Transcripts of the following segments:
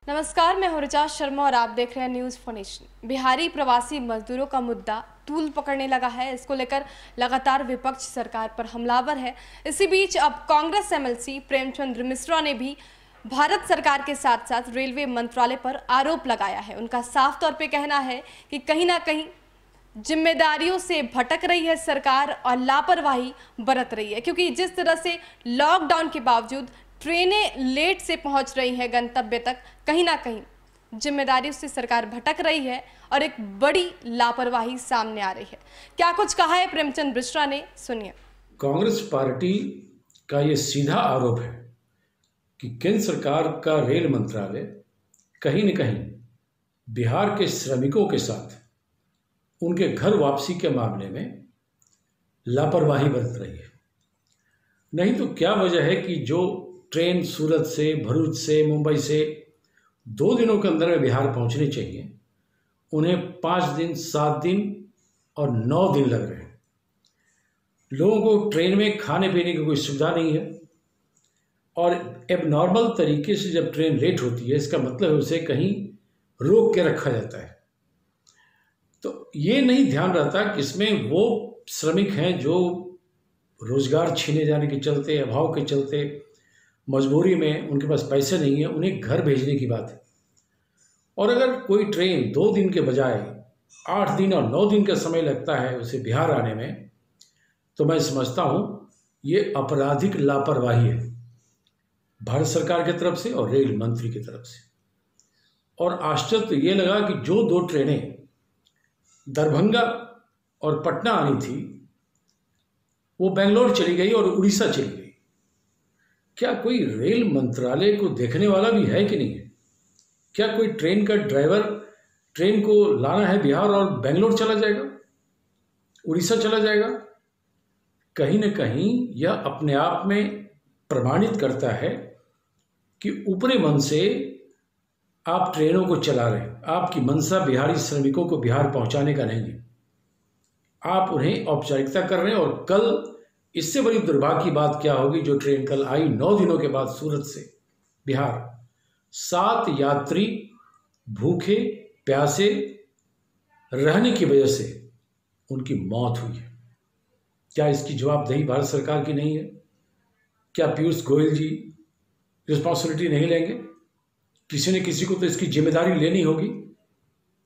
नमस्कार, मैं हूं ऋचा शर्मा और आप देख रहे हैं न्यूज़ फॉर नेशन। बिहारी प्रवासी मजदूरों का मुद्दा तूल पकड़ने लगा है। इसको लेकर लगातार विपक्ष सरकार पर हमलावर है। इसी बीच अब कांग्रेस एमएलसी प्रेमचंद्र मिश्रा ने भी भारत सरकार के साथ साथ रेलवे मंत्रालय पर आरोप लगाया है। उनका साफ तौर पे कहना है कि कहीं ना कहीं जिम्मेदारियों से भटक रही है सरकार और लापरवाही बरत रही है, क्योंकि जिस तरह से लॉकडाउन के बावजूद ट्रेनें लेट से पहुंच रही हैं गंतव्य तक, कहीं ना कहीं जिम्मेदारियों से सरकार भटक रही है और एक बड़ी लापरवाही सामने आ रही है। क्या कुछ कहा है प्रेमचंद मिश्रा ने, सुनिए। कांग्रेस पार्टी का ये सीधा आरोप है कि केंद्र सरकार का रेल मंत्रालय कहीं न कहीं बिहार के श्रमिकों के साथ उनके घर वापसी के मामले में लापरवाही बरत रही है। नहीं तो क्या वजह है कि जो ट्रेन सूरत से, भरूच से, मुंबई से 2 दिनों के अंदर में बिहार पहुंचनी चाहिए, उन्हें 5 दिन, 7 दिन और 9 दिन लग रहे हैं। लोगों को ट्रेन में खाने पीने की कोई सुविधा नहीं है और एबनॉर्मल तरीके से जब ट्रेन लेट होती है, इसका मतलब है उसे कहीं रोक के रखा जाता है। तो ये नहीं ध्यान रहता कि इसमें वो श्रमिक हैं जो रोजगार छीने जाने के चलते, अभाव के चलते, मजबूरी में उनके पास पैसे नहीं है, उन्हें घर भेजने की बात है। और अगर कोई ट्रेन 2 दिन के बजाय 8 दिन और 9 दिन का समय लगता है उसे बिहार आने में, तो मैं समझता हूँ ये आपराधिक लापरवाही है भारत सरकार की तरफ से और रेल मंत्री की तरफ से। और आश्चर्य तो ये लगा कि जो 2 ट्रेनें दरभंगा और पटना आनी थी वो बेंगलोर चली गई और उड़ीसा चली गई। क्या कोई रेल मंत्रालय को देखने वाला भी है कि नहीं है? क्या कोई ट्रेन का ड्राइवर ट्रेन को लाना है बिहार और बेंगलोर चला जाएगा, उड़ीसा चला जाएगा? कहीं ना कहीं यह अपने आप में प्रमाणित करता है कि ऊपरी मन से आप ट्रेनों को चला रहे हैं। आपकी मंशा बिहारी श्रमिकों को बिहार पहुंचाने का नहीं है, आप उन्हें औपचारिकता कर रहे हैं। और कल इससे बड़ी दुर्भाग्य की बात क्या होगी, जो ट्रेन कल आई 9 दिनों के बाद सूरत से बिहार, 7 यात्री भूखे प्यासे रहने की वजह से उनकी मौत हुई है। क्या इसकी जवाबदेही भारत सरकार की नहीं है? क्या पीयूष गोयल जी रिस्पॉन्सिबिलिटी नहीं लेंगे? किसी न किसी को तो इसकी जिम्मेदारी लेनी होगी।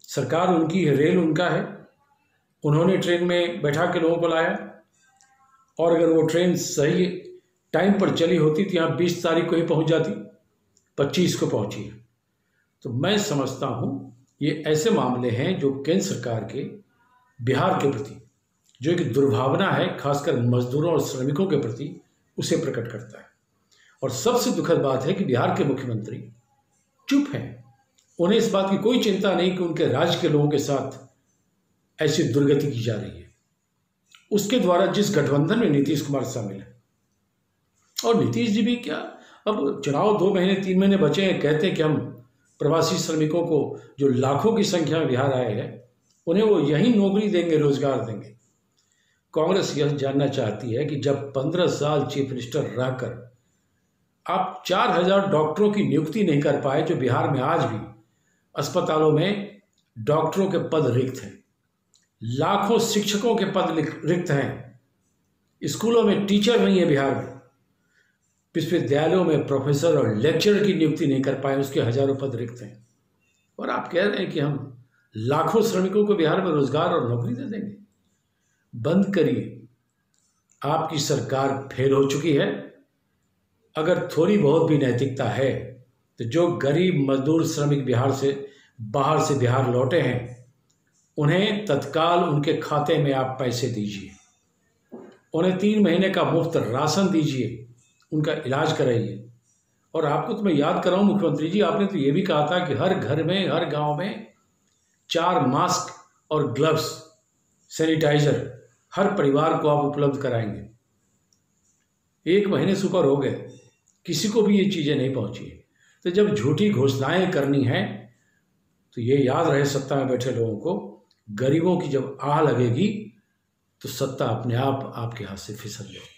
सरकार उनकी है, रेल उनका है, उन्होंने ट्रेन में बैठा के लोगों को लाया। और अगर वो ट्रेन सही टाइम पर चली होती तो यहाँ 20 तारीख को ही पहुँच जाती, 25 को पहुँची है। तो मैं समझता हूँ ये ऐसे मामले हैं जो केंद्र सरकार के बिहार के प्रति जो एक दुर्भावना है, खासकर मजदूरों और श्रमिकों के प्रति, उसे प्रकट करता है। और सबसे दुखद बात है कि बिहार के मुख्यमंत्री चुप हैं। उन्हें इस बात की कोई चिंता नहीं कि उनके राज्य के लोगों के साथ ऐसी दुर्गति की जा रही है। उसके द्वारा जिस गठबंधन में नीतीश कुमार शामिल है, और नीतीश जी भी क्या, अब चुनाव 2 महीने 3 महीने बचे हैं, कहते हैं कि हम प्रवासी श्रमिकों को जो लाखों की संख्या में बिहार आए हैं उन्हें वो यही नौकरी देंगे, रोजगार देंगे। कांग्रेस यह जानना चाहती है कि जब 15 साल चीफ मिनिस्टर रहकर आप 4000 डॉक्टरों की नियुक्ति नहीं कर पाए, जो बिहार में आज भी अस्पतालों में डॉक्टरों के पद रिक्त हैं, लाखों शिक्षकों के पद रिक्त हैं, स्कूलों में टीचर नहीं है बिहार में, विश्वविद्यालयों में प्रोफेसर और लेक्चरर की नियुक्ति नहीं कर पाए, उसके हजारों पद रिक्त हैं, और आप कह रहे हैं कि हम लाखों श्रमिकों को बिहार में रोजगार और नौकरी दे देंगे। बंद करिए, आपकी सरकार फेल हो चुकी है। अगर थोड़ी बहुत भी नैतिकता है तो जो गरीब मजदूर श्रमिक बाहर से बिहार लौटे हैं, उन्हें तत्काल उनके खाते में आप पैसे दीजिए, उन्हें 3 महीने का मुफ्त राशन दीजिए, उनका इलाज कराइए। और आपको तो मैं याद कराऊं मुख्यमंत्री जी, आपने तो ये भी कहा था कि हर घर में, हर गांव में 4 मास्क और ग्लव्स, सैनिटाइजर हर परिवार को आप उपलब्ध कराएंगे। 1 महीने से ऊपर हो गए, किसी को भी ये चीज़ें नहीं पहुंची। तो जब झूठी घोषणाएं करनी है तो ये याद रहे सत्ता में बैठे लोगों को, गरीबों की जब आह लगेगी तो सत्ता अपने आप आपके हाथ से फिसल जाएगी।